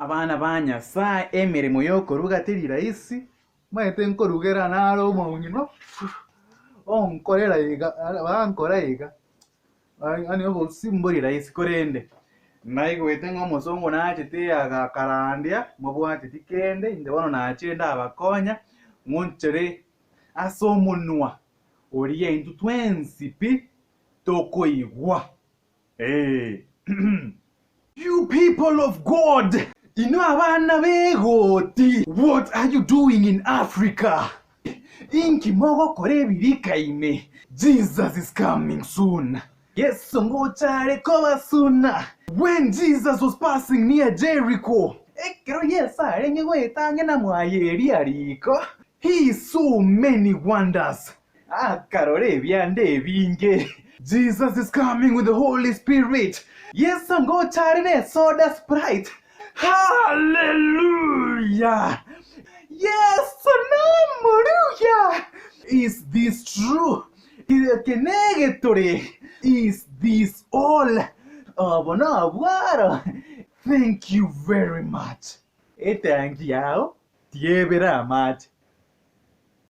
abana ba Nyasaye emirimo y'okuruga teri rahisi maete nkorugera naro omoong'ina onkorera iga bankora iga ani obosi mbori rahisi korende naigwete ng'omosongo nachete agakarandia mobwateti kende inde bono nachenda abakonya ng'onchere ase omonwa oria intwe twensi pi tokoigwa. You people of God, ino abana begoti, what are you doing in Africa? Inki mogo kore birikaime. Jesus is coming soon. Yes, ngochare koba suna. When Jesus was passing near Jericho, ekero yes, arenge goetange na mwayeri ariko. He saw many wonders. Karore byande binge. Jesus is coming with the Holy Spirit. Yes, I'm going to try soda Sprite. Hallelujah. Yes, hallelujah. Is this true? Is this all? Thank you very much. Thank you.